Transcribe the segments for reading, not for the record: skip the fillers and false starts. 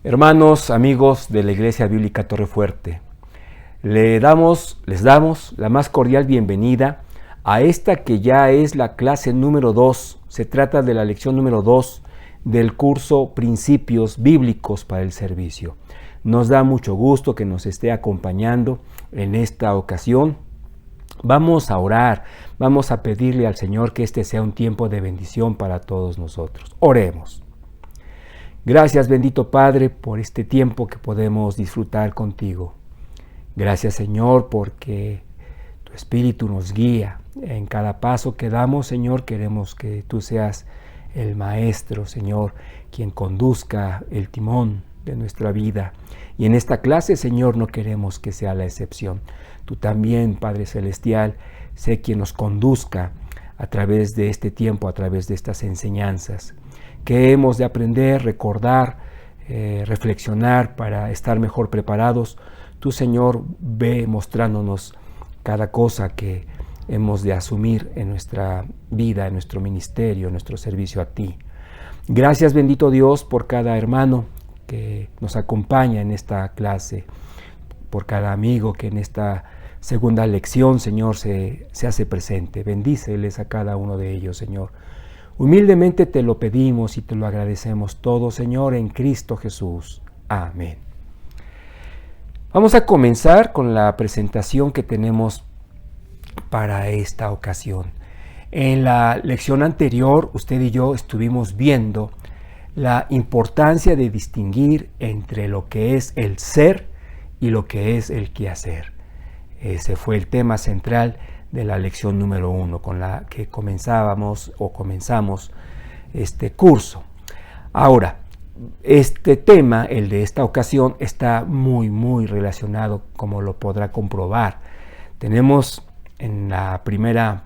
Hermanos, amigos de la Iglesia Bíblica Torrefuerte, les damos la más cordial bienvenida a esta que ya es la clase número 2. Se trata de la lección número 2 del curso Principios Bíblicos para el Servicio. Nos da mucho gusto que nos esté acompañando en esta ocasión. Vamos a orar, vamos a pedirle al Señor que este sea un tiempo de bendición para todos nosotros. Oremos. Gracias, bendito Padre, por este tiempo que podemos disfrutar contigo. Gracias, Señor, porque tu Espíritu nos guía. En cada paso que damos, Señor, queremos que tú seas el Maestro, Señor, quien conduzca el timón de nuestra vida. Y en esta clase, Señor, no queremos que sea la excepción. Tú también, Padre Celestial, sé quien nos conduzca a través de este tiempo, a través de estas enseñanzas que hemos de aprender, recordar, reflexionar para estar mejor preparados. Tú, Señor, ve mostrándonos cada cosa que hemos de asumir en nuestra vida, en nuestro ministerio, en nuestro servicio a ti. Gracias, bendito Dios, por cada hermano que nos acompaña en esta clase, por cada amigo que en esta segunda lección, Señor, se hace presente. Bendíceles a cada uno de ellos, Señor. Humildemente te lo pedimos y te lo agradecemos todo, Señor, en Cristo Jesús. Amén. Vamos a comenzar con la presentación que tenemos para esta ocasión. En la lección anterior, usted y yo estuvimos viendo la importancia de distinguir entre lo que es el ser y lo que es el quehacer. Ese fue el tema central de la lección número 1 con la que comenzamos este curso. Ahora, este tema, el de esta ocasión, está muy relacionado, como lo podrá comprobar. Tenemos en la primera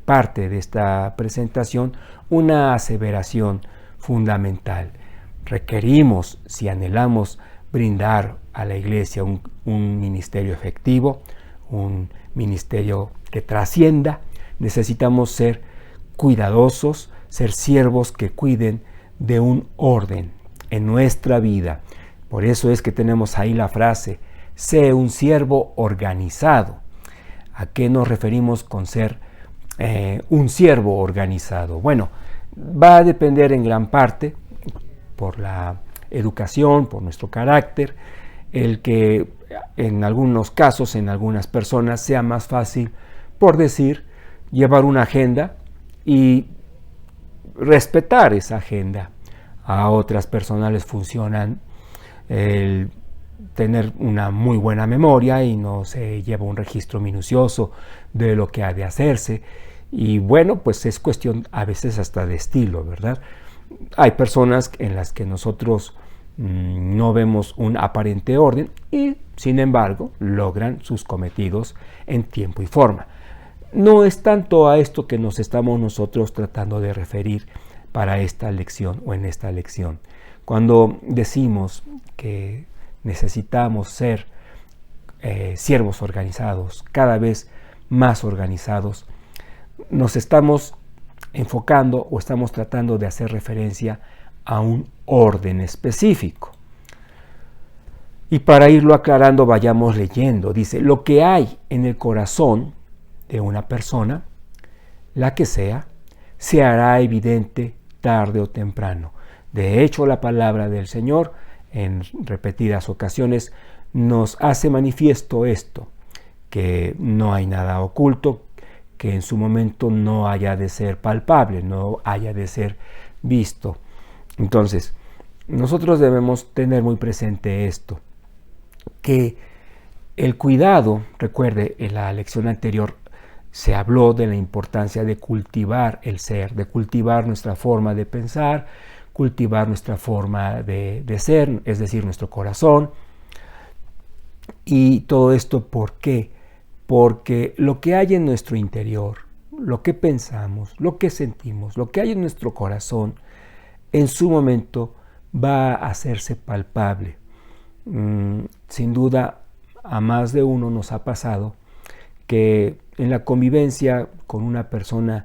parte de esta presentación una aseveración fundamental. Requerimos, si anhelamos brindar a la Iglesia un ministerio efectivo, un ministerio que trascienda, necesitamos ser cuidadosos, ser siervos que cuiden de un orden en nuestra vida. Por eso es que tenemos ahí la frase, sé un siervo organizado. ¿A qué nos referimos con ser un siervo organizado? Bueno, va a depender en gran parte por la educación, por nuestro carácter, el que en algunos casos, en algunas personas, sea más fácil, por decir, llevar una agenda y respetar esa agenda. A otras personas les funcionan el tener una muy buena memoria y no se lleva un registro minucioso de lo que ha de hacerse. Y bueno, pues es cuestión a veces hasta de estilo, ¿verdad? Hay personas en las que nosotros no vemos un aparente orden y, sin embargo, logran sus cometidos en tiempo y forma. No es tanto a esto que nos estamos nosotros tratando de referir para esta lección o en esta lección. Cuando decimos que necesitamos ser siervos organizados, cada vez más organizados, nos estamos enfocando o estamos tratando de hacer referencia a un orden específico. Y para irlo aclarando, vayamos leyendo. Dice, lo que hay en el corazón de una persona, la que sea, se hará evidente tarde o temprano. De hecho, la palabra del Señor, en repetidas ocasiones, nos hace manifiesto esto, que no hay nada oculto, que en su momento no haya de ser palpable, no haya de ser visto. Entonces, nosotros debemos tener muy presente esto, que el cuidado, recuerde, en la lección anterior se habló de la importancia de cultivar el ser, de cultivar nuestra forma de pensar, cultivar nuestra forma de ser, es decir, nuestro corazón. Y todo esto, ¿por qué? Porque lo que hay en nuestro interior, lo que pensamos, lo que sentimos, lo que hay en nuestro corazón, en su momento va a hacerse palpable. Sin duda, a más de uno nos ha pasado que en la convivencia con una persona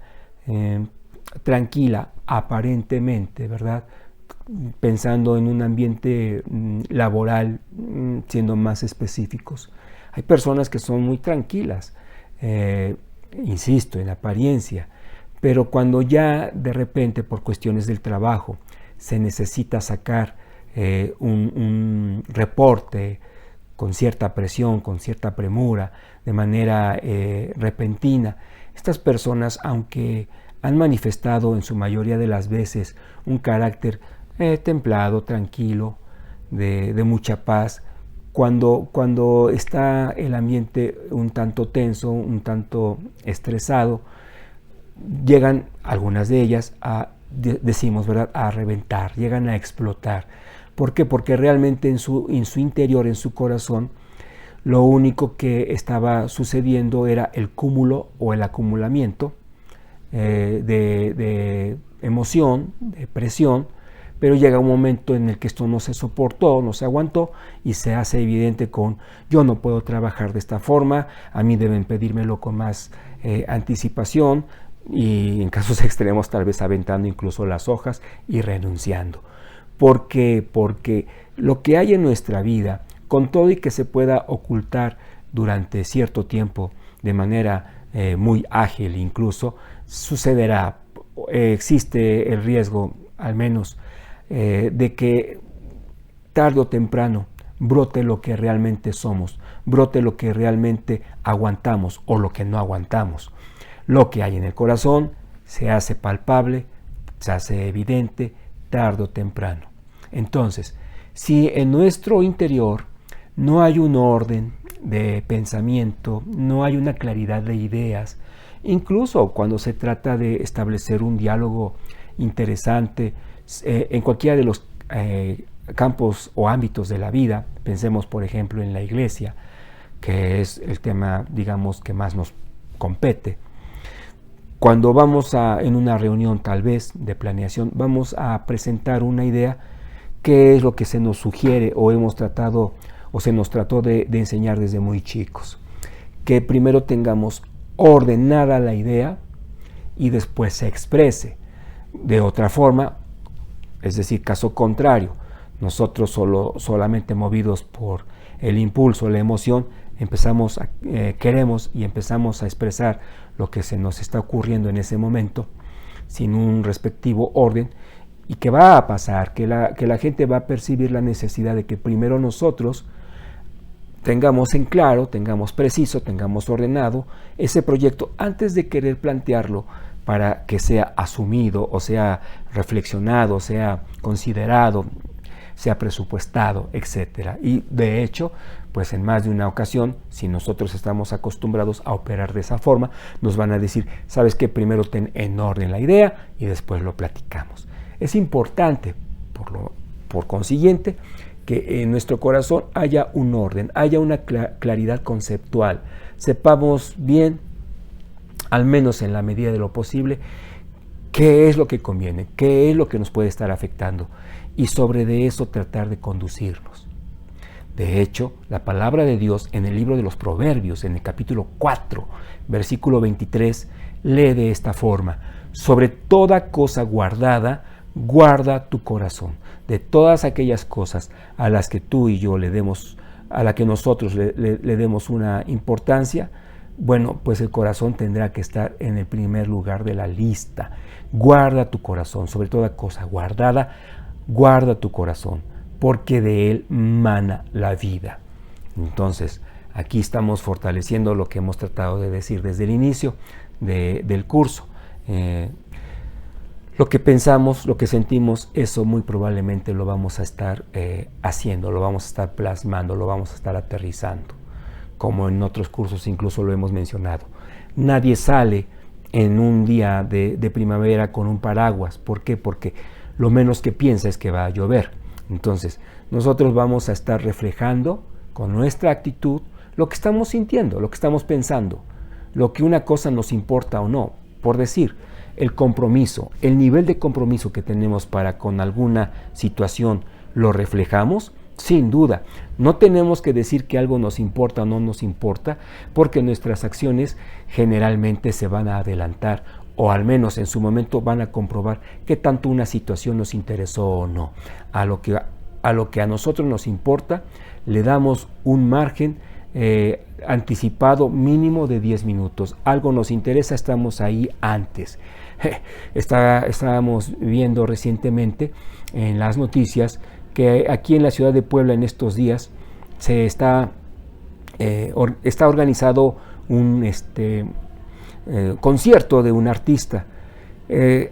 tranquila, aparentemente, ¿verdad? pensando en un ambiente laboral, siendo más específicos. Hay personas que son muy tranquilas, insisto, en apariencia, pero cuando ya de repente por cuestiones del trabajo se necesita sacar un reporte con cierta presión, con cierta premura, de manera repentina, estas personas, aunque han manifestado en su mayoría de las veces un carácter templado, tranquilo, de mucha paz, cuando está el ambiente un tanto tenso, un tanto estresado, llegan algunas de ellas decimos, ¿verdad?, a reventar, llegan a explotar. ¿Por qué? Porque realmente en su interior, en su corazón, lo único que estaba sucediendo era el cúmulo o el acumulamiento de emoción, de presión, pero llega un momento en el que esto no se soportó, no se aguantó y se hace evidente con yo no puedo trabajar de esta forma, a mí deben pedírmelo con más anticipación y en casos extremos tal vez aventando incluso las hojas y renunciando. ¿Por qué? Porque lo que hay en nuestra vida, con todo y que se pueda ocultar durante cierto tiempo de manera muy ágil incluso, sucederá, existe el riesgo al menos de que tarde o temprano brote lo que realmente somos, brote lo que realmente aguantamos o lo que no aguantamos. Lo que hay en el corazón se hace palpable, se hace evidente tarde o temprano. Entonces, si en nuestro interior no hay un orden de pensamiento, no hay una claridad de ideas, incluso cuando se trata de establecer un diálogo interesante en cualquiera de los campos o ámbitos de la vida, pensemos por ejemplo en la iglesia, que es el tema, digamos, que más nos compete. Cuando vamos en una reunión tal vez de planeación, vamos a presentar una idea, qué es lo que se nos sugiere o hemos tratado o se nos trató de enseñar desde muy chicos. Que primero tengamos ordenada la idea y después se exprese. De otra forma, es decir, caso contrario, nosotros solamente movidos por el impulso, la emoción, queremos y empezamos a expresar lo que se nos está ocurriendo en ese momento, sin un respectivo orden. ¿Y qué va a pasar? Que la gente va a percibir la necesidad de que primero nosotros tengamos en claro, tengamos preciso, tengamos ordenado ese proyecto antes de querer plantearlo para que sea asumido o sea reflexionado, sea considerado, sea presupuestado, etc. Y de hecho, pues en más de una ocasión, si nosotros estamos acostumbrados a operar de esa forma, nos van a decir, ¿sabes qué? Primero ten en orden la idea y después lo platicamos. Es importante, por consiguiente, que en nuestro corazón haya un orden, haya una claridad conceptual, sepamos bien, al menos en la medida de lo posible, qué es lo que conviene, qué es lo que nos puede estar afectando y sobre de eso tratar de conducirnos. De hecho, la palabra de Dios en el libro de los Proverbios, en el capítulo 4, versículo 23, lee de esta forma: sobre toda cosa guardada, guarda tu corazón. De todas aquellas cosas a las que tú y yo a la que nosotros le demos una importancia, bueno, pues el corazón tendrá que estar en el primer lugar de la lista. Guarda tu corazón, sobre toda cosa guardada, guarda tu corazón, porque de él mana la vida. Entonces, aquí estamos fortaleciendo lo que hemos tratado de decir desde el inicio del curso. Lo que pensamos, lo que sentimos, eso muy probablemente lo vamos a estar haciendo, lo vamos a estar plasmando, lo vamos a estar aterrizando, como en otros cursos incluso lo hemos mencionado. Nadie sale en un día de primavera con un paraguas. ¿Por qué? Porque lo menos que piensa es que va a llover. Entonces, nosotros vamos a estar reflejando con nuestra actitud lo que estamos sintiendo, lo que estamos pensando, lo que una cosa nos importa o no. Por decir, el compromiso, el nivel de compromiso que tenemos para con alguna situación, ¿lo reflejamos? Sin duda. No tenemos que decir que algo nos importa o no nos importa, porque nuestras acciones generalmente se van a adelantar o al menos en su momento van a comprobar qué tanto una situación nos interesó o no. A lo que a nosotros nos importa, le damos un margen anticipado mínimo de 10 minutos. Algo nos interesa, estamos ahí antes. Estábamos viendo recientemente en las noticias que aquí en la ciudad de Puebla en estos días se está organizado un concierto de un artista.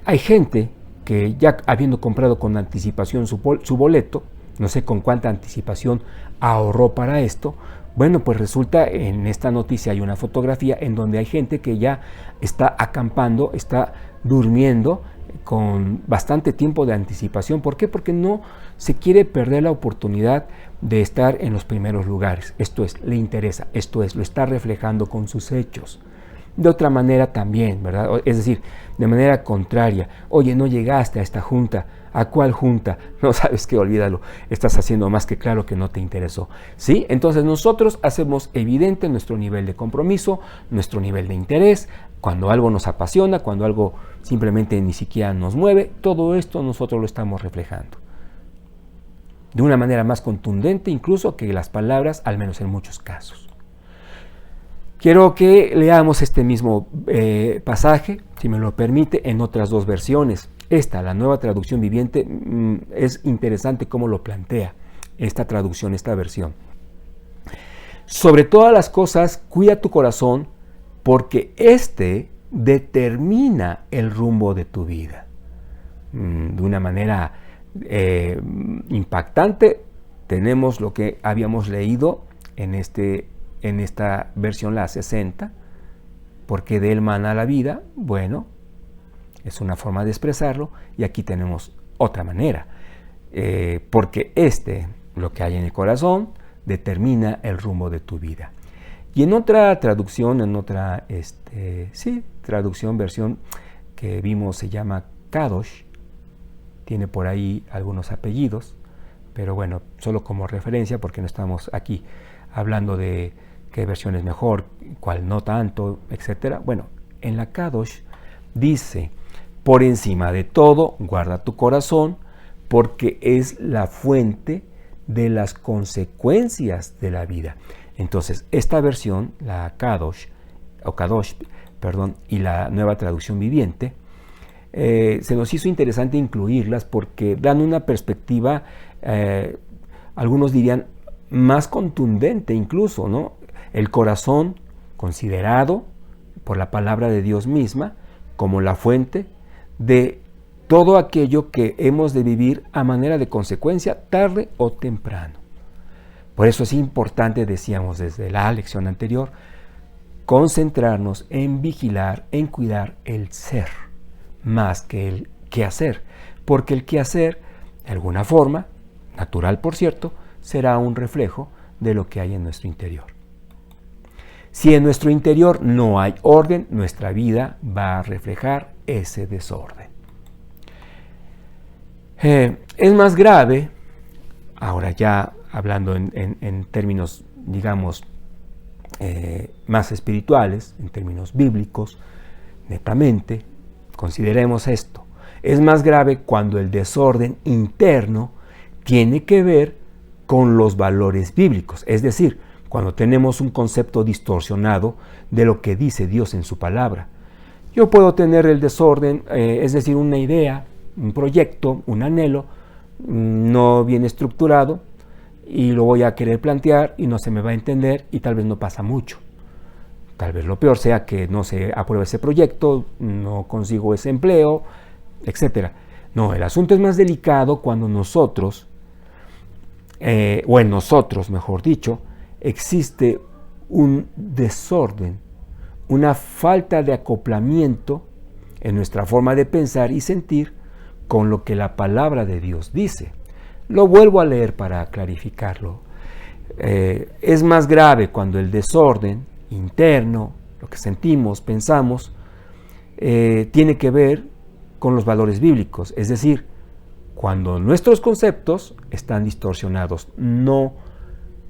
Hay gente que ya habiendo comprado con anticipación su boleto, no sé con cuánta anticipación ahorró para esto. Bueno, pues resulta en esta noticia hay una fotografía en donde hay gente que ya está acampando, está durmiendo con bastante tiempo de anticipación. ¿Por qué? Porque no se quiere perder la oportunidad de estar en los primeros lugares. Esto es, le interesa, esto es, lo está reflejando con sus hechos. De otra manera también, ¿verdad? Es decir, de manera contraria. Oye, no llegaste a esta junta. ¿A cuál junta? No sabes qué, olvídalo. Estás haciendo más que claro que no te interesó. ¿Sí? Entonces nosotros hacemos evidente nuestro nivel de compromiso, nuestro nivel de interés. Cuando algo nos apasiona, cuando algo simplemente ni siquiera nos mueve, todo esto nosotros lo estamos reflejando. De una manera más contundente incluso que las palabras, al menos en muchos casos. Quiero que leamos este mismo pasaje, si me lo permite, en otras dos versiones. Esta, la Nueva Traducción Viviente, es interesante cómo lo plantea esta traducción, esta versión. Sobre todas las cosas, cuida tu corazón, porque éste determina el rumbo de tu vida. De una manera impactante, tenemos lo que habíamos leído en esta versión, la 60, porque de él mana la vida. Bueno, es una forma de expresarlo, y aquí tenemos otra manera, porque lo que hay en el corazón, determina el rumbo de tu vida. Y en otra traducción, versión que vimos, se llama Kadosh, tiene por ahí algunos apellidos, pero bueno, solo como referencia, porque no estamos aquí hablando de qué versión es mejor, cuál no tanto, etc. Bueno, en la Kadosh dice: por encima de todo, guarda tu corazón, porque es la fuente de las consecuencias de la vida. Entonces, esta versión, la Kadosh, y la Nueva Traducción Viviente, se nos hizo interesante incluirlas porque dan una perspectiva, algunos dirían, más contundente incluso, ¿no? El corazón considerado por la palabra de Dios misma como la fuente de todo aquello que hemos de vivir a manera de consecuencia, tarde o temprano. Por eso es importante, decíamos desde la lección anterior, concentrarnos en vigilar, en cuidar el ser, más que el quehacer, porque el quehacer, de alguna forma, natural por cierto, será un reflejo de lo que hay en nuestro interior. Si en nuestro interior no hay orden, nuestra vida va a reflejar ese desorden. Es más grave, ahora ya hablando en términos, digamos, más espirituales, en términos bíblicos, netamente, consideremos esto. Es más grave cuando el desorden interno tiene que ver con los valores bíblicos, es decir, cuando tenemos un concepto distorsionado de lo que dice Dios en su palabra. Yo puedo tener el desorden, es decir, una idea, un proyecto, un anhelo, no bien estructurado, y lo voy a querer plantear y no se me va a entender y tal vez no pasa mucho. Tal vez lo peor sea que no se apruebe ese proyecto, no consigo ese empleo, etc. No, el asunto es más delicado cuando nosotros, o en nosotros, mejor dicho, existe un desorden, una falta de acoplamiento en nuestra forma de pensar y sentir con lo que la palabra de Dios dice. Lo vuelvo a leer para clarificarlo. Es más grave cuando el desorden interno, lo que sentimos, pensamos, tiene que ver con los valores bíblicos, es decir, cuando nuestros conceptos están distorsionados, no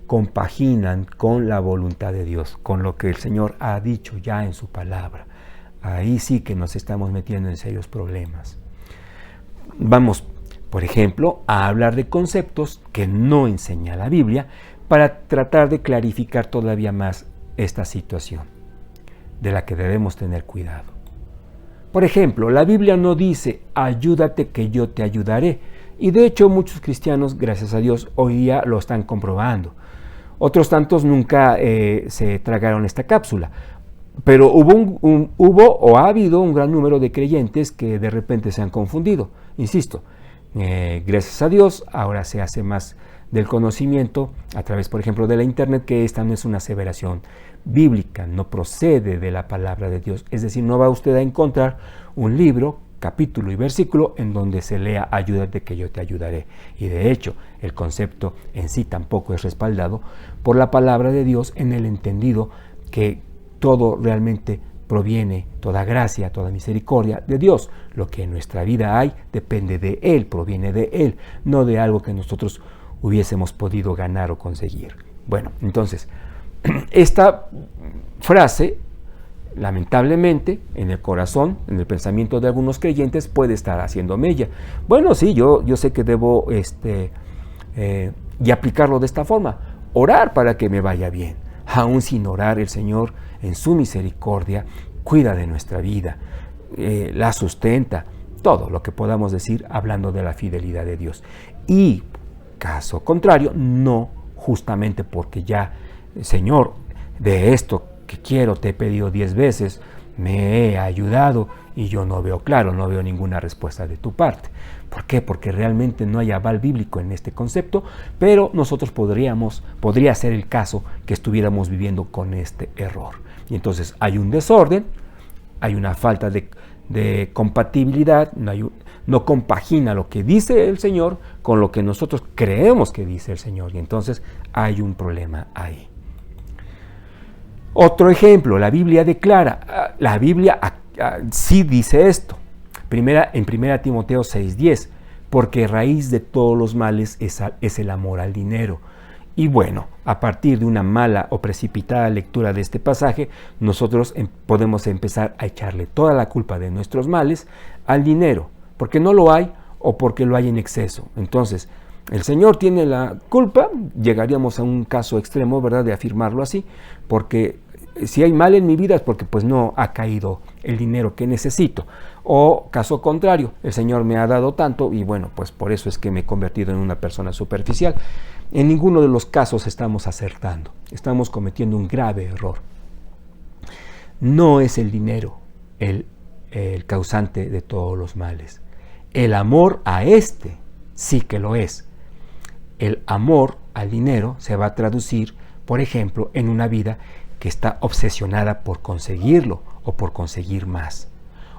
compaginan con la voluntad de Dios, con lo que el Señor ha dicho ya en su palabra. ahí sí que nos estamos metiendo en serios problemas. Vamos, por ejemplo, a hablar de conceptos que no enseña la Biblia para tratar de clarificar todavía más esta situación, de la que debemos tener cuidado. Por ejemplo, la Biblia no dice, ayúdate que yo te ayudaré. Y de hecho muchos cristianos, gracias a Dios, hoy día lo están comprobando. Otros tantos nunca se tragaron esta cápsula. Pero hubo o ha habido un gran número de creyentes que de repente se han confundido. Insisto, gracias a Dios, ahora se hace más del conocimiento a través, por ejemplo, de la internet, que esta no es una aseveración bíblica, no procede de la palabra de Dios. Es decir, no va usted a encontrar un libro, capítulo y versículo en donde se lea ayúdate que yo te ayudaré. Y de hecho, el concepto en sí tampoco es respaldado por la palabra de Dios en el entendido que todo realmente proviene, toda gracia, toda misericordia de Dios. Lo que en nuestra vida hay depende de Él, proviene de Él, no de algo que nosotros hubiésemos podido ganar o conseguir. Bueno, entonces, esta frase, lamentablemente, en el corazón, en el pensamiento de algunos creyentes, puede estar haciendo mella. Bueno, sí, yo sé que debo y aplicarlo de esta forma, orar para que me vaya bien. Aún sin orar, el Señor, en su misericordia, cuida de nuestra vida, la sustenta, todo lo que podamos decir hablando de la fidelidad de Dios. Y caso contrario, no justamente porque ya, Señor, de esto que quiero te he pedido 10 veces, me he ayudado y yo no veo claro, no veo ninguna respuesta de tu parte. ¿Por qué? Porque realmente no hay aval bíblico en este concepto, pero nosotros podría ser el caso que estuviéramos viviendo con este error. Y entonces hay un desorden, hay una falta de compatibilidad, no compagina lo que dice el Señor con lo que nosotros creemos que dice el Señor. Y entonces hay un problema ahí. Otro ejemplo, la Biblia declara, la Biblia sí dice esto, en 1 Timoteo 6:10, porque raíz de todos los males es el amor al dinero. Y bueno, a partir de una mala o precipitada lectura de este pasaje, nosotros podemos empezar a echarle toda la culpa de nuestros males al dinero, porque no lo hay o porque lo hay en exceso. Entonces, el Señor tiene la culpa, llegaríamos a un caso extremo, ¿verdad?, de afirmarlo así, porque si hay mal en mi vida es porque pues no ha caído el dinero que necesito. O caso contrario, el Señor me ha dado tanto y bueno, pues por eso es que me he convertido en una persona superficial. En ninguno de los casos estamos acertando, estamos cometiendo un grave error. No es el dinero el causante de todos los males. El amor a este sí que lo es. El amor al dinero se va a traducir, por ejemplo, en una vida que está obsesionada por conseguirlo o por conseguir más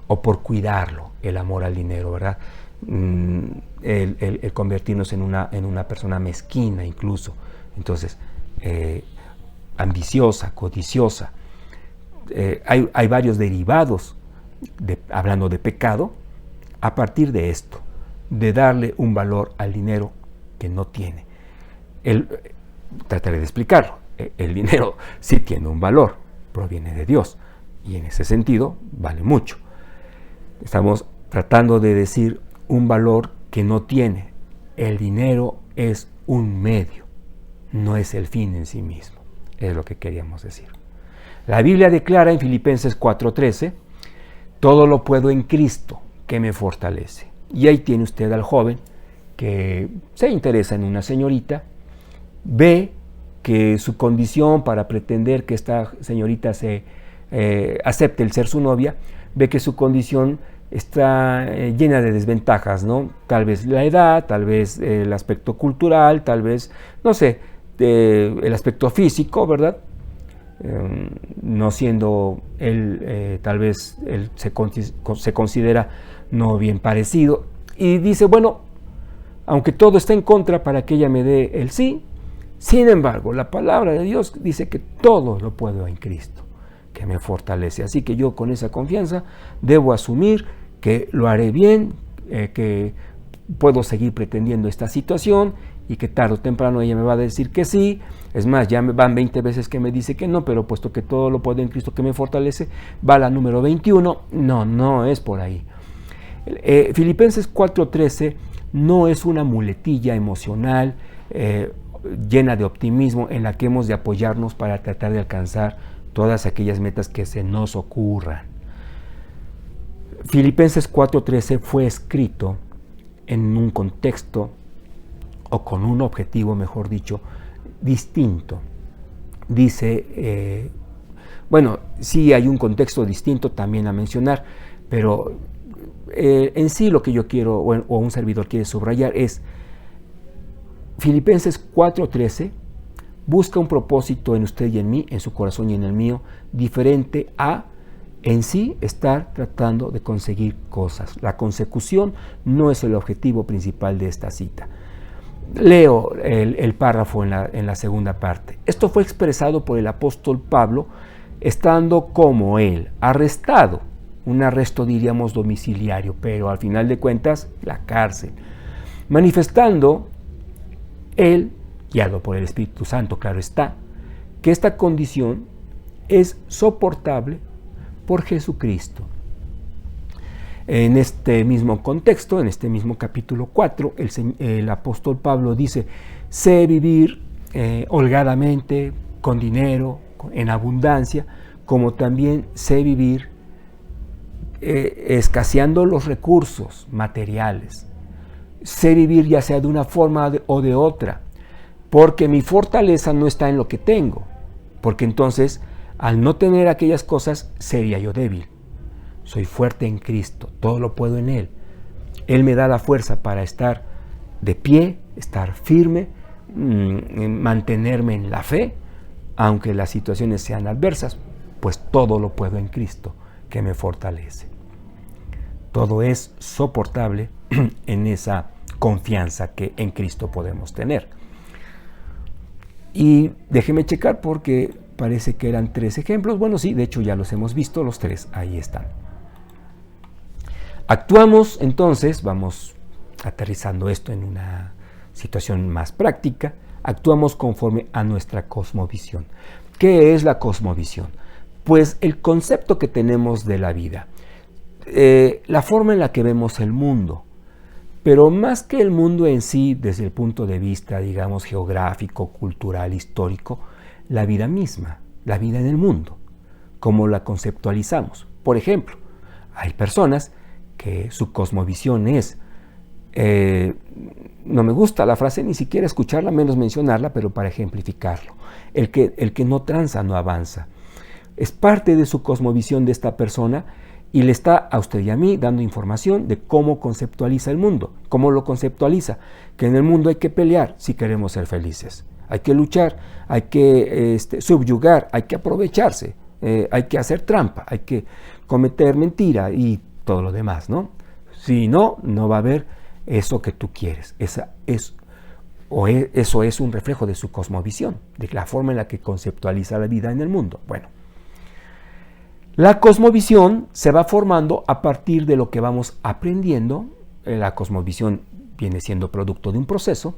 o por cuidarlo, el amor al dinero, ¿verdad? El convertirnos en una persona mezquina incluso, entonces ambiciosa, codiciosa. Hay varios derivados, hablando de pecado, a partir de esto, de darle un valor al dinero que no tiene. Trataré de explicarlo. El dinero sí tiene un valor, proviene de Dios y en ese sentido vale mucho. Estamos tratando de decir un valor que no tiene. El dinero es un medio, no es el fin en sí mismo. Es lo que queríamos decir. La Biblia declara en Filipenses 4:13, todo lo puedo en Cristo que me fortalece. Y ahí tiene usted al joven que se interesa en una señorita, ve que su condición para pretender que esta señorita acepte el ser su novia, ve que su condición está llena de desventajas, ¿no? Tal vez la edad, tal vez el aspecto cultural, tal vez, no sé, el aspecto físico, ¿verdad? No siendo él, tal vez él se considera no bien parecido, y dice, bueno, aunque todo está en contra para que ella me dé el sí, sin embargo, la palabra de Dios dice que todo lo puedo en Cristo, que me fortalece. Así que yo con esa confianza debo asumir que lo haré bien, que puedo seguir pretendiendo esta situación y que tarde o temprano ella me va a decir que sí. Es más, ya van 20 veces que me dice que no, pero puesto que todo lo puedo en Cristo que me fortalece, va la número 21. No es por ahí. Filipenses 4:13 no es una muletilla emocional llena de optimismo en la que hemos de apoyarnos para tratar de alcanzar todas aquellas metas que se nos ocurran. Filipenses 4:13 fue escrito en un contexto, o con un objetivo, mejor dicho, distinto. Dice, sí hay un contexto distinto también a mencionar, pero en sí lo que yo quiero, o un servidor quiere subrayar, es Filipenses 4:13 busca un propósito en usted y en mí, en su corazón y en el mío, diferente a en sí estar tratando de conseguir cosas. La consecución no es el objetivo principal de esta cita. Leo el párrafo en la segunda parte. Esto fue expresado por el apóstol Pablo estando como él, arrestado, un arresto diríamos domiciliario, pero al final de cuentas la cárcel, manifestando él, guiado por el Espíritu Santo, claro está, que esta condición es soportable por Jesucristo. En este mismo contexto, en este mismo capítulo 4, el apóstol Pablo dice, sé vivir holgadamente, con dinero, en abundancia, como también sé vivir escaseando los recursos materiales. Sé vivir ya sea de una forma o de otra, porque mi fortaleza no está en lo que tengo, porque entonces al no tener aquellas cosas sería yo débil. Soy fuerte en Cristo, todo lo puedo en Él. Él me da la fuerza para estar de pie, estar firme, mantenerme en la fe, aunque las situaciones sean adversas, pues todo lo puedo en Cristo que me fortalece. Todo es soportable en esa confianza que en Cristo podemos tener. Y déjeme checar porque parece que eran 3 ejemplos. Bueno, sí, de hecho ya los hemos visto, los 3, ahí están. Actuamos entonces, vamos aterrizando esto en una situación más práctica, actuamos conforme a nuestra cosmovisión. ¿Qué es la cosmovisión? Pues el concepto que tenemos de la vida, la forma en la que vemos el mundo, pero más que el mundo en sí, desde el punto de vista, digamos, geográfico, cultural, histórico, la vida misma, la vida en el mundo, cómo la conceptualizamos. Por ejemplo, hay personas que su cosmovisión es, no me gusta la frase, ni siquiera escucharla, menos mencionarla, pero para ejemplificarlo, el que no tranza, no avanza. Es parte de su cosmovisión de esta persona y le está a usted y a mí dando información de cómo conceptualiza el mundo. ¿Cómo lo conceptualiza? Que en el mundo hay que pelear si queremos ser felices. Hay que luchar, hay que subyugar, hay que aprovecharse, hay que hacer trampa, hay que cometer mentira y todo lo demás, ¿no? Si no, no va a haber eso que tú quieres. Eso es un reflejo de su cosmovisión, de la forma en la que conceptualiza la vida en el mundo. Bueno, la cosmovisión se va formando a partir de lo que vamos aprendiendo. La cosmovisión viene siendo producto de un proceso.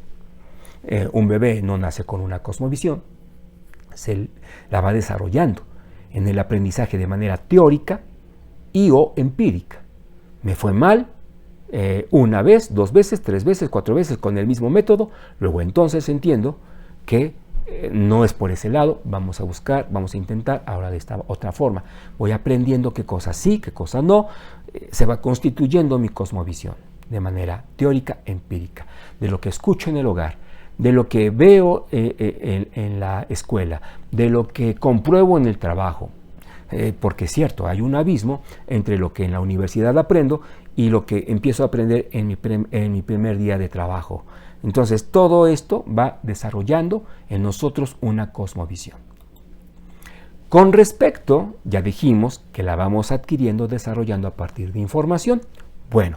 Un bebé no nace con una cosmovisión, se la va desarrollando en el aprendizaje de manera teórica y o empírica. Me fue mal una vez, 2 veces, 3 veces, 4 veces con el mismo método, luego entonces entiendo que no es por ese lado, vamos a buscar, vamos a intentar ahora de esta otra forma. Voy aprendiendo qué cosas sí, qué cosas no, se va constituyendo mi cosmovisión de manera teórica, empírica, de lo que escucho en el hogar, de lo que veo en la escuela, de lo que compruebo en el trabajo. Porque es cierto, hay un abismo entre lo que en la universidad aprendo y lo que empiezo a aprender en mi primer día de trabajo. Entonces, todo esto va desarrollando en nosotros una cosmovisión. Con respecto, ya dijimos que la vamos adquiriendo, desarrollando a partir de información. Bueno,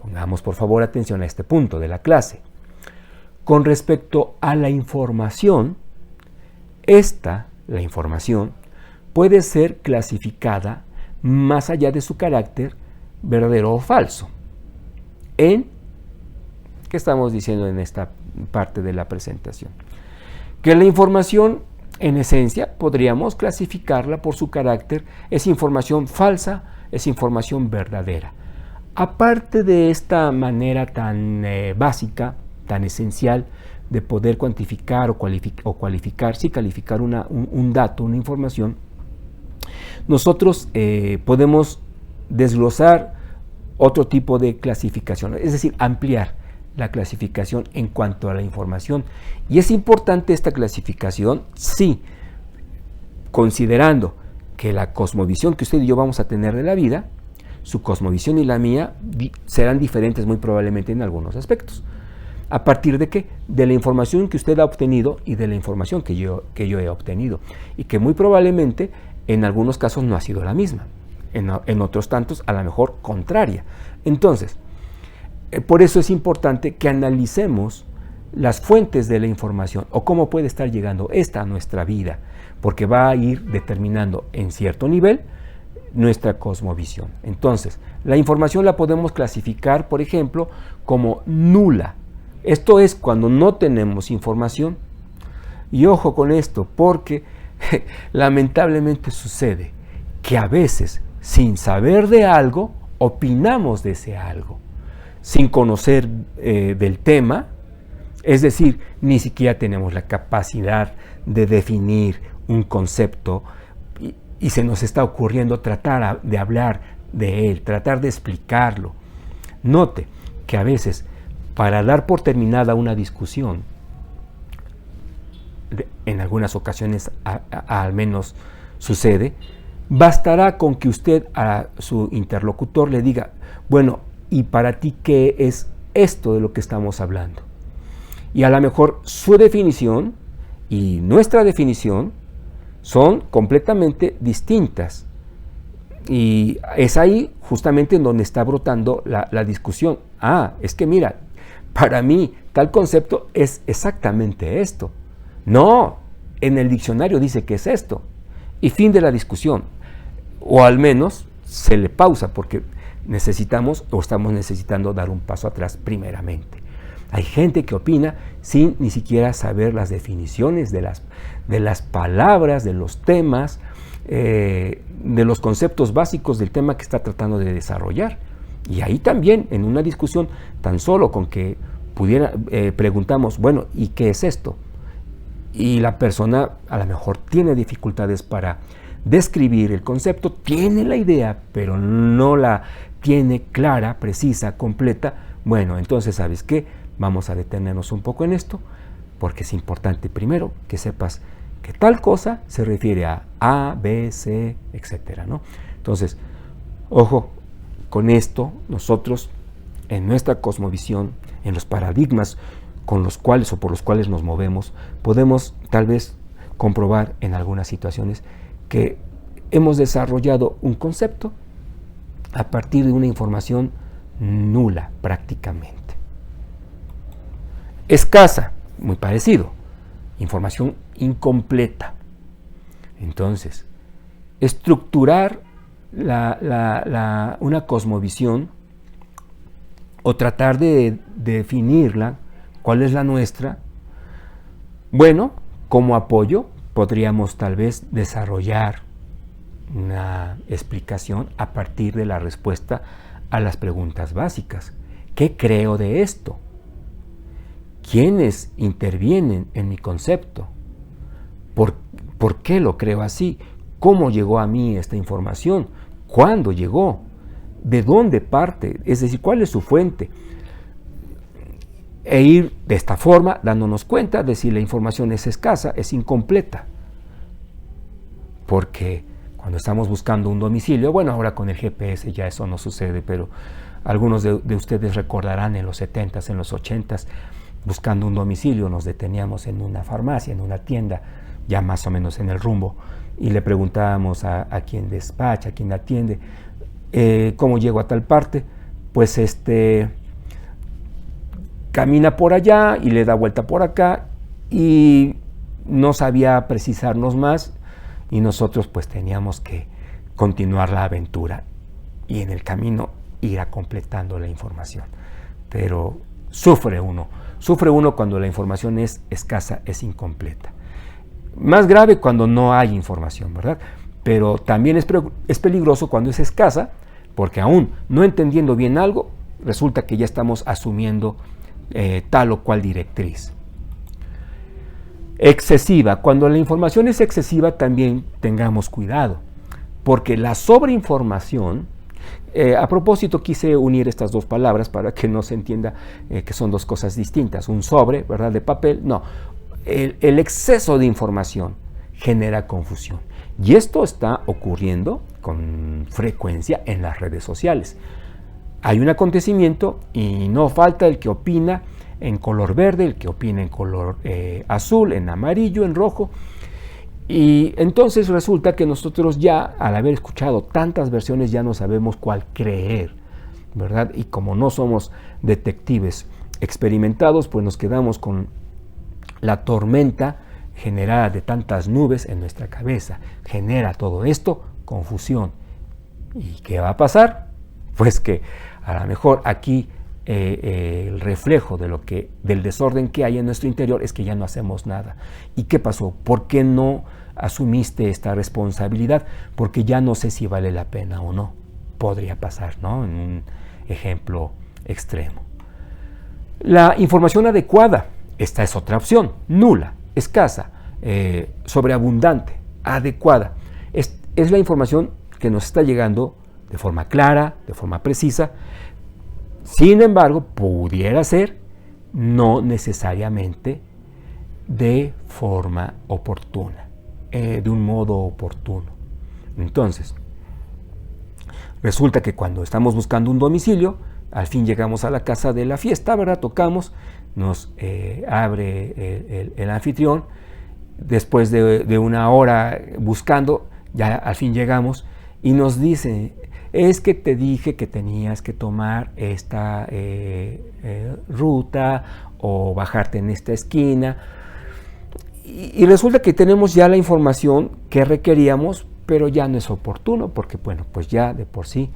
pongamos por favor atención a este punto de la clase. Con respecto a la información, la información, puede ser clasificada más allá de su carácter verdadero o falso. ¿Qué estamos diciendo en esta parte de la presentación. Que la información, en esencia, podríamos clasificarla por su carácter, es información falsa, es información verdadera. Aparte de esta manera tan básica, tan esencial, de poder cuantificar o calificar un dato, una información, nosotros podemos desglosar otro tipo de clasificación, es decir, ampliar la clasificación en cuanto a la información. Y es importante esta clasificación, sí, considerando que la cosmovisión que usted y yo vamos a tener de la vida, su cosmovisión y la mía serán diferentes muy probablemente en algunos aspectos. ¿A partir de qué? De la información que usted ha obtenido y de la información que yo he obtenido. Y que muy probablemente en algunos casos no ha sido la misma. En otros tantos a lo mejor contraria. Entonces, por eso es importante que analicemos las fuentes de la información o cómo puede estar llegando esta a nuestra vida, porque va a ir determinando en cierto nivel nuestra cosmovisión. Entonces, la información la podemos clasificar, por ejemplo, como nula. Esto es cuando no tenemos información. Y ojo con esto, porque lamentablemente sucede que a veces, sin saber de algo, opinamos de ese algo, sin conocer del tema, es decir, ni siquiera tenemos la capacidad de definir un concepto y se nos está ocurriendo tratar de hablar de él, tratar de explicarlo. Note que a veces, para dar por terminada una discusión, en algunas ocasiones al menos sucede, bastará con que usted a su interlocutor le diga, bueno, ¿y para ti qué es esto de lo que estamos hablando? Y a lo mejor su definición y nuestra definición son completamente distintas. Y es ahí justamente en donde está brotando la discusión. Es que mira, para mí tal concepto es exactamente esto. No, en el diccionario dice que es esto. Y fin de la discusión. O al menos se le pausa porque necesitamos o estamos necesitando dar un paso atrás primeramente. Hay gente que opina sin ni siquiera saber las definiciones de las palabras, de los temas, de los conceptos básicos del tema que está tratando de desarrollar. Y ahí también, en una discusión, tan solo con que preguntamos, bueno, ¿y qué es esto? Y la persona a lo mejor tiene dificultades para describir el concepto, tiene la idea, pero no la tiene clara, precisa, completa. Bueno, entonces, ¿sabes qué? Vamos a detenernos un poco en esto, porque es importante primero que sepas que tal cosa se refiere a B, C, etcétera, ¿no? Entonces, ojo, con esto nosotros, en nuestra cosmovisión, en los paradigmas con los cuales o por los cuales nos movemos, podemos tal vez comprobar en algunas situaciones que hemos desarrollado un concepto a partir de una información nula prácticamente. Escasa, muy parecido, información incompleta. Entonces, estructurar una cosmovisión o tratar de definirla, cuál es la nuestra, bueno, como apoyo podríamos tal vez desarrollar una explicación a partir de la respuesta a las preguntas básicas. ¿Qué creo de esto? ¿Quiénes intervienen en mi concepto? ¿Por qué lo creo así? ¿Cómo llegó a mí esta información? ¿Cuándo llegó? ¿De dónde parte? Es decir, ¿cuál es su fuente? E ir de esta forma dándonos cuenta de si la información es escasa, es incompleta. Porque cuando estamos buscando un domicilio, bueno, ahora con el GPS ya eso no sucede, pero algunos de ustedes recordarán en los 70s, en los 80s, buscando un domicilio, nos deteníamos en una farmacia, en una tienda, ya más o menos en el rumbo, y le preguntábamos a quien despacha, a quien atiende, ¿cómo llego a tal parte? Pues camina por allá y le da vuelta por acá, y no sabía precisarnos más, y nosotros pues teníamos que continuar la aventura, y en el camino ir completando la información. Pero sufre uno Sufre uno cuando la información es escasa, es incompleta. Más grave cuando no hay información, ¿verdad? Pero también es peligroso cuando es escasa, porque aún no entendiendo bien algo, resulta que ya estamos asumiendo tal o cual directriz. Excesiva. Cuando la información es excesiva, también tengamos cuidado, porque la sobreinformación, a propósito quise unir estas dos palabras para que no se entienda que son dos cosas distintas. Un sobre, ¿verdad?, de papel, no. El exceso de información genera confusión. Y esto está ocurriendo con frecuencia en las redes sociales. Hay un acontecimiento y no falta el que opina en color verde, el que opina en color azul, en amarillo, en rojo. Y entonces resulta que nosotros ya, al haber escuchado tantas versiones, ya no sabemos cuál creer, ¿verdad? Y como no somos detectives experimentados, pues nos quedamos con la tormenta generada de tantas nubes en nuestra cabeza. Genera todo esto confusión. ¿Y qué va a pasar? Pues que a lo mejor aquí el reflejo del desorden que hay en nuestro interior es que ya no hacemos nada. ¿Y qué pasó? ¿Por qué no asumiste esta responsabilidad? Porque ya no sé si vale la pena o no. Podría pasar, ¿no? En un ejemplo extremo. La información adecuada, esta es otra opción, nula, escasa, sobreabundante, adecuada. Es la información que nos está llegando de forma clara, de forma precisa. Sin embargo, pudiera ser no necesariamente de forma oportuna, de un modo oportuno. Entonces, resulta que cuando estamos buscando un domicilio, al fin llegamos a la casa de la fiesta, ¿verdad? Tocamos, nos abre el anfitrión, después de una hora buscando, ya al fin llegamos y nos dice: es que te dije que tenías que tomar esta ruta o bajarte en esta esquina. Y resulta que tenemos ya la información que requeríamos, pero ya no es oportuno porque, bueno, pues ya de por sí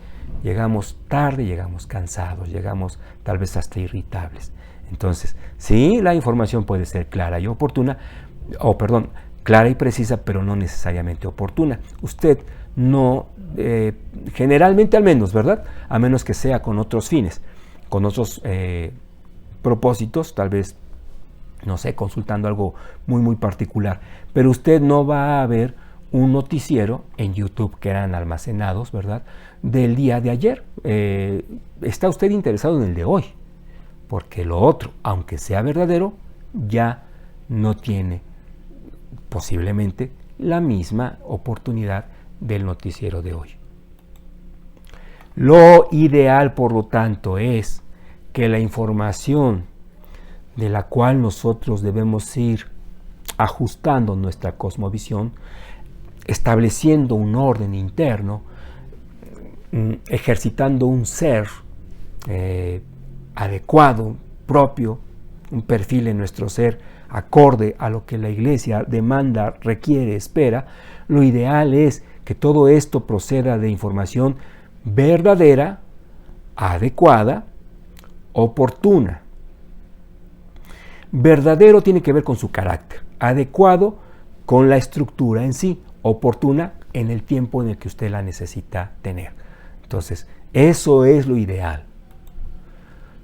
llegamos tarde, llegamos cansados, llegamos tal vez hasta irritables. Entonces, sí, la información puede ser clara y oportuna, clara y precisa, pero no necesariamente oportuna. Usted no, generalmente al menos, ¿verdad? A menos que sea con otros fines, con otros propósitos, tal vez, no sé, consultando algo muy, muy particular. Pero usted no va a ver un noticiero en YouTube que eran almacenados, ¿verdad?, del día de ayer. Está usted interesado en el de hoy, porque lo otro, aunque sea verdadero, ya no tiene posiblemente la misma oportunidad del noticiero de hoy. Lo ideal, por lo tanto, es que la información de la cual nosotros debemos ir ajustando nuestra cosmovisión, estableciendo un orden interno, ejercitando un ser adecuado, propio, un perfil en nuestro ser acorde a lo que la Iglesia demanda, requiere, espera. Lo ideal es que todo esto proceda de información verdadera, adecuada, oportuna. Verdadero tiene que ver con su carácter, adecuado con la estructura en sí, oportuna en el tiempo en el que usted la necesita tener. Entonces, eso es lo ideal.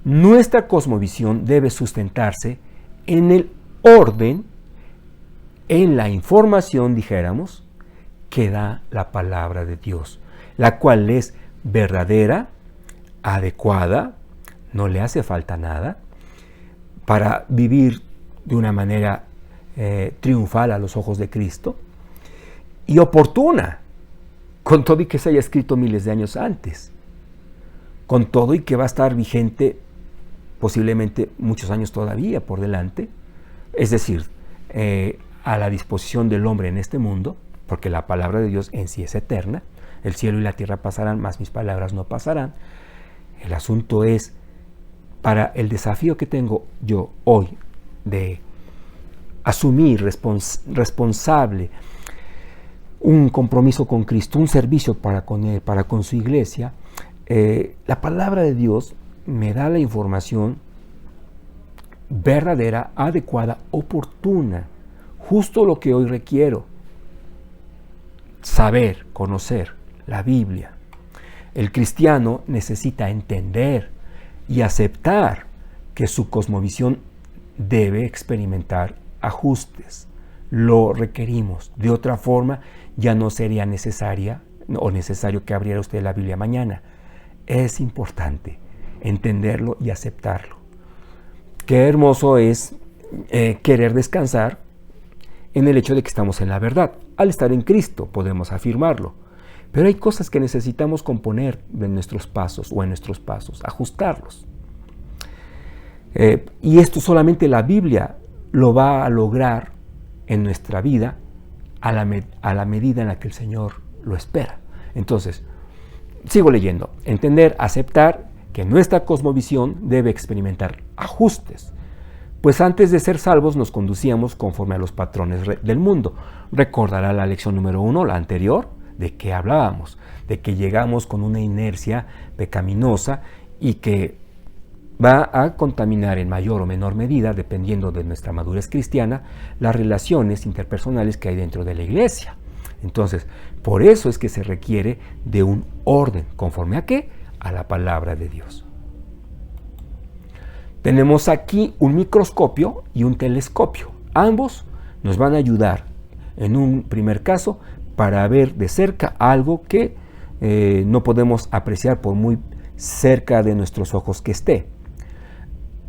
Nuestra cosmovisión debe sustentarse en el orden, en la información, dijéramos, que da la palabra de Dios, la cual es verdadera, adecuada, no le hace falta nada, para vivir de una manera triunfal a los ojos de Cristo, y oportuna, con todo y que se haya escrito miles de años antes, con todo y que va a estar vigente posiblemente muchos años todavía por delante, es decir, a la disposición del hombre en este mundo, porque la palabra de Dios en sí es eterna. El cielo y la tierra pasarán, mas mis palabras no pasarán. El asunto es, para el desafío que tengo yo hoy de asumir responsable un compromiso con Cristo, un servicio para con Él, para con su iglesia, la palabra de Dios me da la información verdadera, adecuada, oportuna, justo lo que hoy requiero. Saber, conocer la Biblia. El cristiano necesita entender y aceptar que su cosmovisión debe experimentar ajustes. Lo requerimos. De otra forma, ya no sería necesario que abriera usted la Biblia mañana. Es importante entenderlo y aceptarlo. Qué hermoso es querer descansar en el hecho de que estamos en la verdad. Al estar en Cristo podemos afirmarlo. Pero hay cosas que necesitamos componer en nuestros pasos o en nuestros pasos, ajustarlos. Y esto solamente la Biblia lo va a lograr en nuestra vida a la medida en la que el Señor lo espera. Entonces, sigo leyendo. Entender, aceptar que nuestra cosmovisión debe experimentar ajustes. Pues antes de ser salvos nos conducíamos conforme a los patrones del mundo. Recordará la lección número 1, la anterior, de que hablábamos, de que llegamos con una inercia pecaminosa y que va a contaminar en mayor o menor medida, dependiendo de nuestra madurez cristiana, las relaciones interpersonales que hay dentro de la iglesia. Entonces, por eso es que se requiere de un orden. ¿Conforme a qué? A la palabra de Dios. Tenemos aquí un microscopio y un telescopio. Ambos nos van a ayudar, en un primer caso, para ver de cerca algo que no podemos apreciar por muy cerca de nuestros ojos que esté.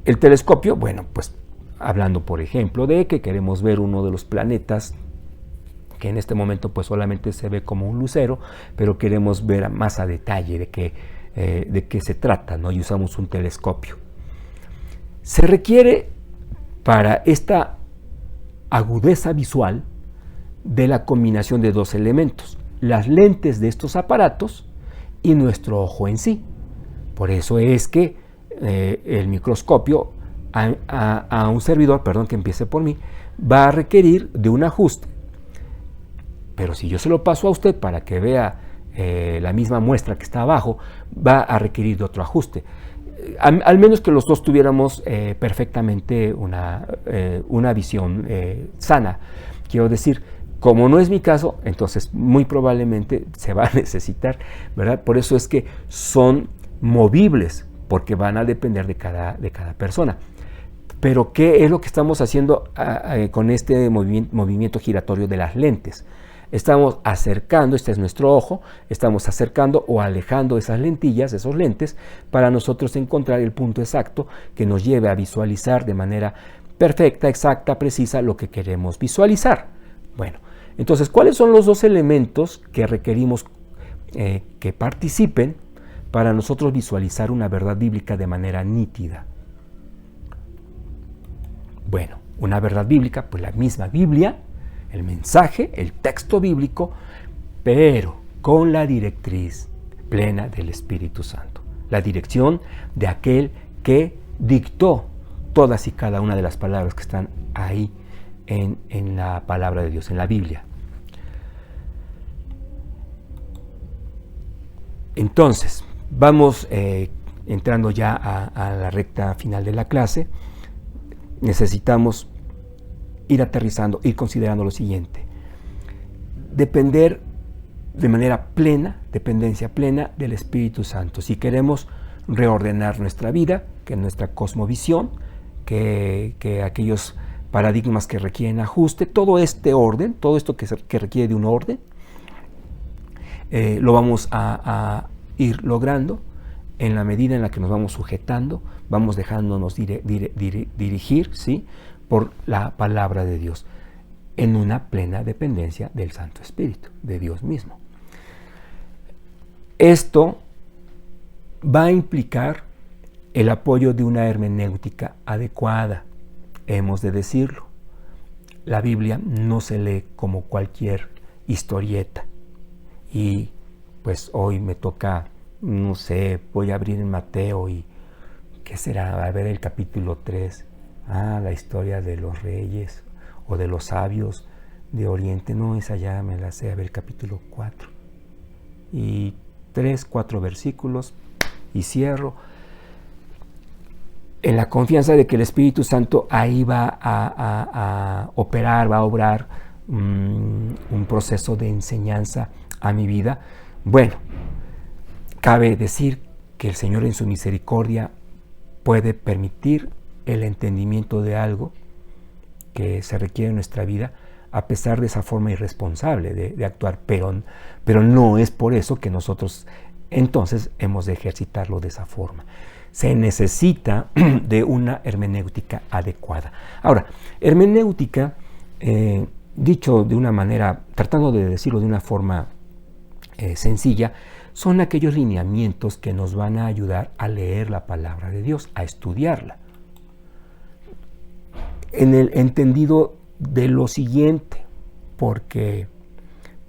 El telescopio, bueno, pues hablando por ejemplo de que queremos ver uno de los planetas, que en este momento pues solamente se ve como un lucero, pero queremos ver más a detalle de qué se trata, ¿no? Y usamos un telescopio. Se requiere para esta agudeza visual de la combinación de dos elementos, las lentes de estos aparatos y nuestro ojo en sí. Por eso es que el microscopio a un servidor, perdón que empiece por mí, va a requerir de un ajuste. Pero si yo se lo paso a usted para que vea la misma muestra que está abajo, va a requerir de otro ajuste. Al menos que los dos tuviéramos perfectamente una visión sana. Quiero decir, como no es mi caso, entonces muy probablemente se va a necesitar, ¿verdad? Por eso es que son movibles, porque van a depender de cada persona. Pero ¿qué es lo que estamos haciendo con este movimiento giratorio de las lentes? Estamos acercando, este es nuestro ojo, estamos acercando o alejando esas lentillas, esos lentes, para nosotros encontrar el punto exacto que nos lleve a visualizar de manera perfecta, exacta, precisa lo que queremos visualizar. Bueno, entonces, ¿cuáles son los dos elementos que requerimos que participen para nosotros visualizar una verdad bíblica de manera nítida? Bueno, una verdad bíblica, pues la misma Biblia, el mensaje, el texto bíblico, pero con la directriz plena del Espíritu Santo. La dirección de aquel que dictó todas y cada una de las palabras que están ahí en la palabra de Dios, en la Biblia. Entonces, vamos entrando ya a la recta final de la clase. Necesitamos ir aterrizando, ir considerando lo siguiente. Depender de manera plena, dependencia plena del Espíritu Santo. Si queremos reordenar nuestra vida, que nuestra cosmovisión, que aquellos paradigmas que requieren ajuste, todo este orden, todo esto que requiere de un orden, lo vamos a ir logrando en la medida en la que nos vamos sujetando, vamos dejándonos dirigir, ¿sí?, por la palabra de Dios, en una plena dependencia del Santo Espíritu, de Dios mismo. Esto va a implicar el apoyo de una hermenéutica adecuada, hemos de decirlo. La Biblia no se lee como cualquier historieta. Y pues hoy me toca, no sé, voy a abrir en Mateo y ¿qué será? A ver el capítulo 3. La historia de los reyes o de los sabios de Oriente. No, esa ya me la sé, a ver el capítulo 4. Y 3, 4 versículos y cierro. en la confianza de que el Espíritu Santo ahí va a operar, va a obrar un proceso de enseñanza a mi vida. Bueno, cabe decir que el Señor en su misericordia puede permitir el entendimiento de algo que se requiere en nuestra vida, a pesar de esa forma irresponsable de actuar, pero no es por eso que nosotros entonces hemos de ejercitarlo de esa forma. Se necesita de una hermenéutica adecuada. Ahora, hermenéutica, dicho de una manera, tratando de decirlo de una forma sencilla, son aquellos lineamientos que nos van a ayudar a leer la palabra de Dios, a estudiarla. En el entendido de lo siguiente, porque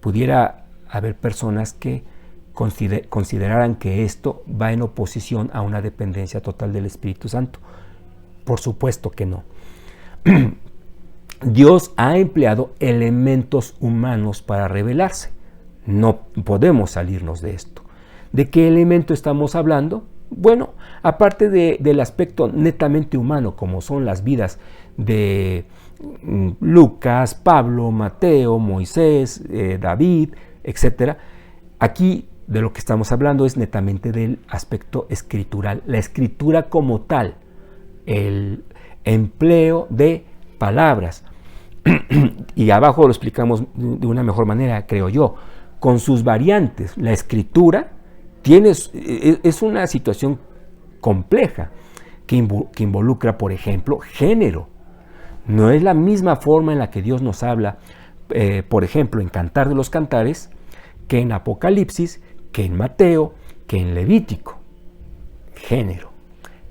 pudiera haber personas que consideraran que esto va en oposición a una dependencia total del Espíritu Santo. Por supuesto que no. Dios ha empleado elementos humanos para revelarse. No podemos salirnos de esto. ¿De qué elemento estamos hablando? Bueno, aparte del aspecto netamente humano, como son las vidas de Lucas, Pablo, Mateo, Moisés, David, etc. Aquí de lo que estamos hablando es netamente del aspecto escritural, la escritura como tal, el empleo de palabras. Y abajo lo explicamos de una mejor manera, creo yo, con sus variantes. La escritura es una situación compleja que involucra, por ejemplo, género. No es la misma forma en la que Dios nos habla, por ejemplo, en Cantar de los Cantares, que en Apocalipsis, que en Mateo, que en Levítico. Género.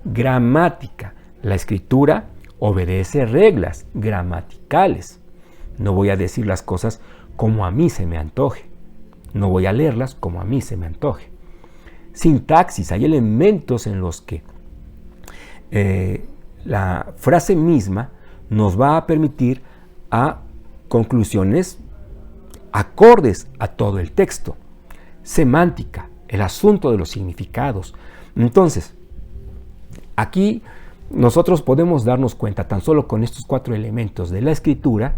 Gramática. La escritura obedece reglas gramaticales. No voy a decir las cosas como a mí se me antoje. No voy a leerlas como a mí se me antoje. Sintaxis. Hay elementos en los que la frase misma nos va a permitir a conclusiones acordes a todo el texto. Semántica, el asunto de los significados. Entonces, aquí nosotros podemos darnos cuenta, tan solo con estos 4 elementos de la escritura,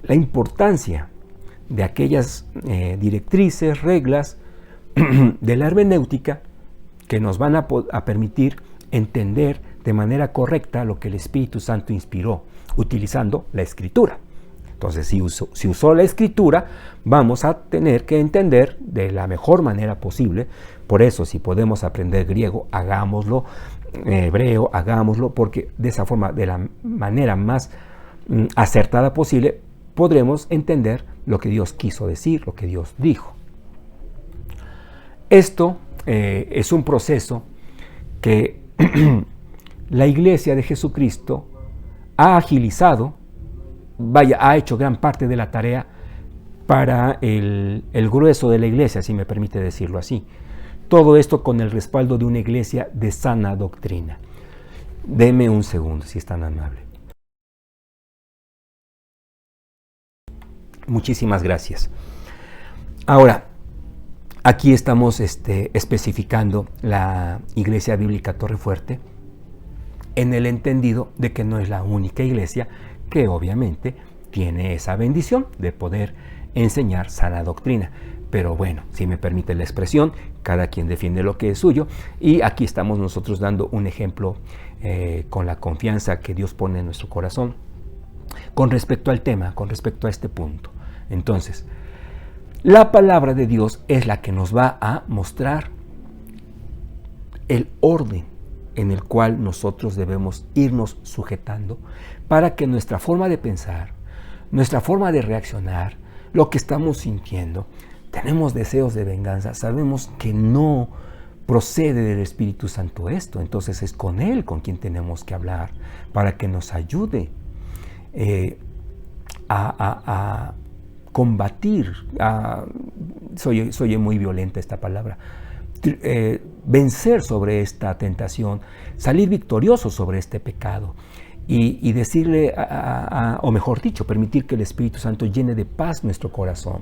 la importancia de aquellas directrices, reglas de la hermenéutica que nos van a permitir entender de manera correcta lo que el Espíritu Santo inspiró, utilizando la escritura. Entonces, si usó la escritura, vamos a tener que entender de la mejor manera posible. Por eso, si podemos aprender griego, hagámoslo, hebreo, hagámoslo, porque de esa forma, de la manera más acertada posible, podremos entender lo que Dios quiso decir, lo que Dios dijo. Esto es un proceso que la Iglesia de Jesucristo ha agilizado, ha hecho gran parte de la tarea para el grueso de la Iglesia, si me permite decirlo así. Todo esto con el respaldo de una Iglesia de sana doctrina. Deme un segundo, si es tan amable. Muchísimas gracias. Ahora, aquí estamos especificando la Iglesia Bíblica Torrefuerte en el entendido de que no es la única iglesia que obviamente tiene esa bendición de poder enseñar sana doctrina. Pero bueno, si me permite la expresión, cada quien defiende lo que es suyo, y aquí estamos nosotros dando un ejemplo con la confianza que Dios pone en nuestro corazón con respecto al tema, con respecto a este punto. Entonces, la palabra de Dios es la que nos va a mostrar el orden en el cual nosotros debemos irnos sujetando para que nuestra forma de pensar, nuestra forma de reaccionar, lo que estamos sintiendo, tenemos deseos de venganza, sabemos que no procede del Espíritu Santo esto, entonces es con Él con quien tenemos que hablar para que nos ayude a combatir, soy muy violenta esta palabra, vencer sobre esta tentación, salir victorioso sobre este pecado y decirle, o mejor dicho, permitir que el Espíritu Santo llene de paz nuestro corazón.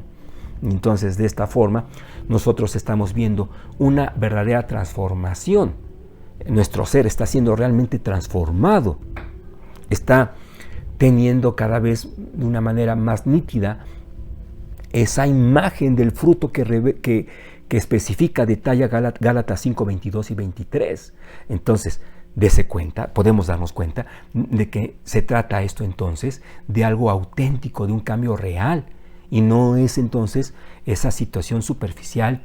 Entonces, de esta forma, nosotros estamos viendo una verdadera transformación nuestro ser está siendo realmente transformado, está teniendo cada vez de una manera más nítida esa imagen del fruto que especifica, detalla Gálatas 5, 22 y 23. Entonces, dese cuenta, podemos darnos cuenta de que se trata esto entonces de algo auténtico, de un cambio real, y no es entonces esa situación superficial,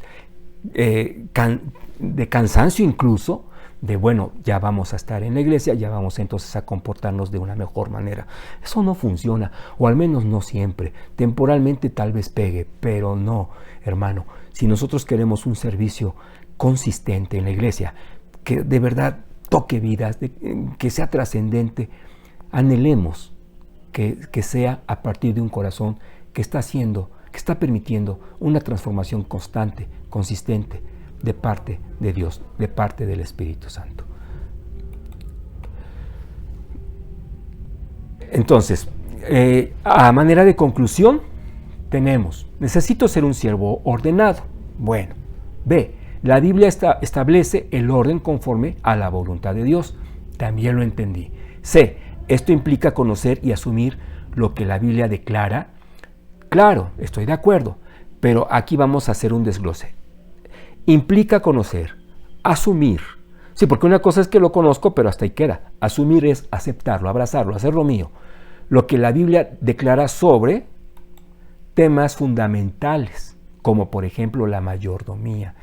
de cansancio incluso, de bueno, ya vamos a estar en la iglesia, ya vamos entonces a comportarnos de una mejor manera. Eso no funciona, o al menos no siempre. Temporalmente tal vez pegue, pero no, hermano. Si nosotros queremos un servicio consistente en la iglesia, que de verdad toque vidas, que sea trascendente, anhelemos que sea a partir de un corazón que está permitiendo una transformación constante, consistente, de parte de Dios, de parte del Espíritu Santo. Entonces, a manera de conclusión, tenemos, necesito ser un siervo ordenado. Bueno, B, la Biblia establece el orden conforme a la voluntad de Dios. También lo entendí. C, esto implica conocer y asumir lo que la Biblia declara. Claro, estoy de acuerdo, pero aquí vamos a hacer un desglose. Implica conocer, asumir. Sí, porque una cosa es que lo conozco, pero hasta ahí queda. Asumir es aceptarlo, abrazarlo, hacerlo mío. Lo que la Biblia declara sobre temas fundamentales, como por ejemplo la mayordomía.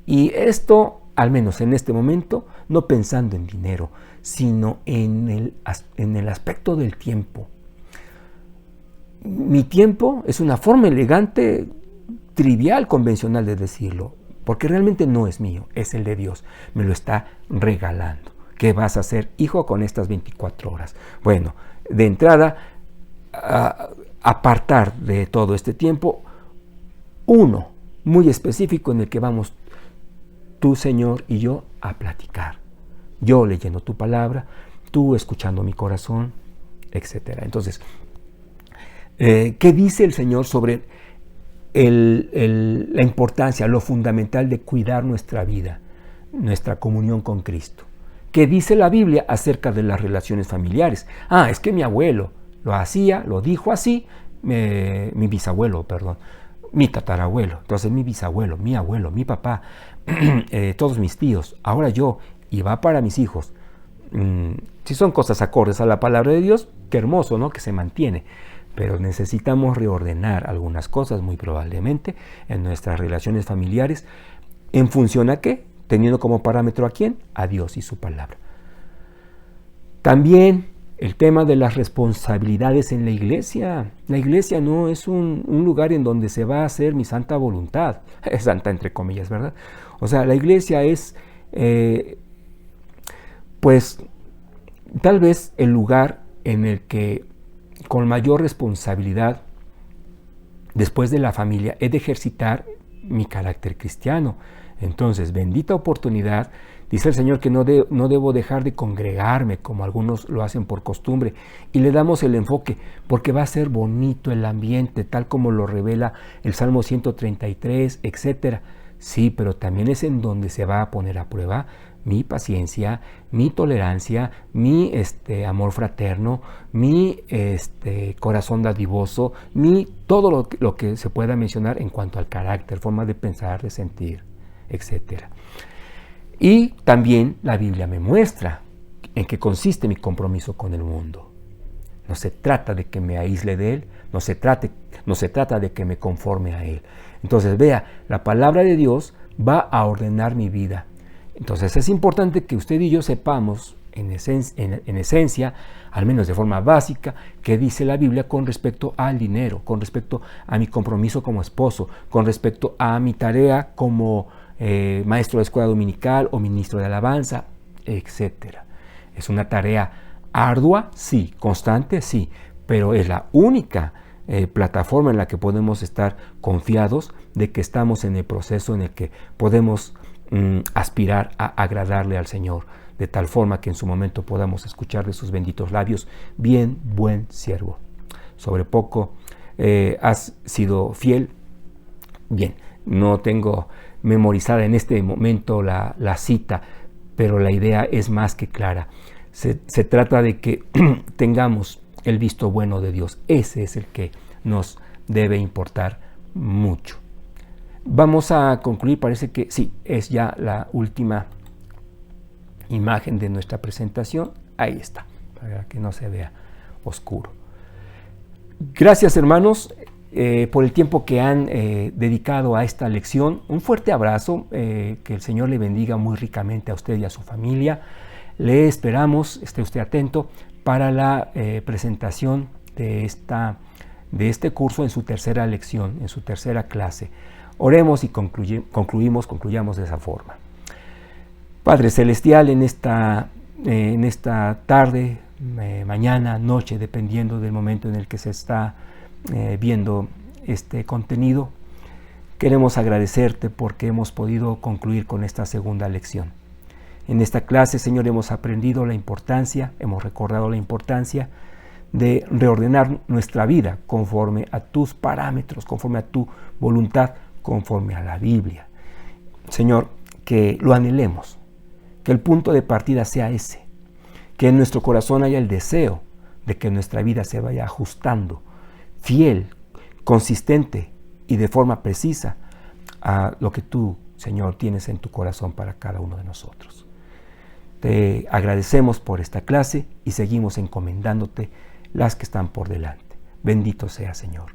Y esto, al menos en este momento, no pensando en dinero, sino en el aspecto del tiempo. Mi tiempo es una forma elegante, trivial, convencional de decirlo, porque realmente no es mío, es el de Dios. Me lo está regalando. ¿Qué vas a hacer, hijo, con estas 24 horas? Bueno, de entrada, apartar de todo este tiempo uno muy específico en el que vamos tú, Señor, y yo a platicar. Yo leyendo tu palabra, tú escuchando mi corazón, etc. Entonces, ¿qué dice el Señor sobre la importancia, lo fundamental de cuidar nuestra vida, nuestra comunión con Cristo? ¿Qué dice la Biblia acerca de las relaciones familiares? Es que mi abuelo lo hacía, lo dijo así, mi bisabuelo, perdón, mi tatarabuelo, entonces mi bisabuelo, mi abuelo, mi papá, todos mis tíos, ahora yo, y va para mis hijos. Si son cosas acordes a la palabra de Dios, qué hermoso, ¿no? Que se mantiene. Pero necesitamos reordenar algunas cosas muy probablemente en nuestras relaciones familiares. ¿En función a qué? Teniendo como parámetro a quién, a Dios y su palabra. También el tema de las responsabilidades en la iglesia. La iglesia no es un lugar en donde se va a hacer mi santa voluntad. Es santa entre comillas, ¿verdad? O sea, la iglesia es, pues, tal vez el lugar en el que con mayor responsabilidad, después de la familia, he de ejercitar mi carácter cristiano. Entonces, bendita oportunidad, dice el Señor que no debo dejar de congregarme, como algunos lo hacen por costumbre, y le damos el enfoque, porque va a ser bonito el ambiente, tal como lo revela el Salmo 133, etc. Sí, pero también es en donde se va a poner a prueba mi paciencia, mi tolerancia, mi amor fraterno, mi corazón dadivoso, todo lo que se pueda mencionar en cuanto al carácter, forma de pensar, de sentir, etc. Y también la Biblia me muestra en qué consiste mi compromiso con el mundo. No se trata de que me aísle de él, no se trata de que me conforme a él. Entonces, vea, la palabra de Dios va a ordenar mi vida. Entonces es importante que usted y yo sepamos en esencia, al menos de forma básica, qué dice la Biblia con respecto al dinero, con respecto a mi compromiso como esposo, con respecto a mi tarea como maestro de escuela dominical o ministro de alabanza, etc. Es una tarea ardua, sí, constante, sí, pero es la única plataforma en la que podemos estar confiados de que estamos en el proceso en el que podemos aspirar a agradarle al Señor, de tal forma que en su momento podamos escuchar de sus benditos labios: bien, buen siervo, sobre poco has sido fiel. Bien, no tengo memorizada en este momento la cita, pero la idea es más que clara. Se trata de que tengamos el visto bueno de Dios. Ese es el que nos debe importar mucho. Vamos a concluir, parece que sí, es ya la última imagen de nuestra presentación. Ahí está, para que no se vea oscuro. Gracias, hermanos, por el tiempo que han dedicado a esta lección. Un fuerte abrazo, que el Señor le bendiga muy ricamente a usted y a su familia. Le esperamos, esté usted atento, para la presentación de este curso en su tercera lección, en su tercera clase. Oremos y concluyamos de esa forma. Padre Celestial, en esta tarde, mañana, noche, dependiendo del momento en el que se está viendo este contenido, queremos agradecerte porque hemos podido concluir con esta segunda lección. En esta clase, Señor, hemos aprendido hemos recordado la importancia de reordenar nuestra vida conforme a tus parámetros, conforme a tu voluntad, conforme a la Biblia. Señor, que lo anhelemos, que el punto de partida sea ese, que en nuestro corazón haya el deseo de que nuestra vida se vaya ajustando, fiel, consistente y de forma precisa a lo que tú, Señor, tienes en tu corazón para cada uno de nosotros. Te agradecemos por esta clase y seguimos encomendándote las que están por delante. Bendito sea, Señor.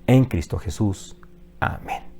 En Cristo Jesús. Amén.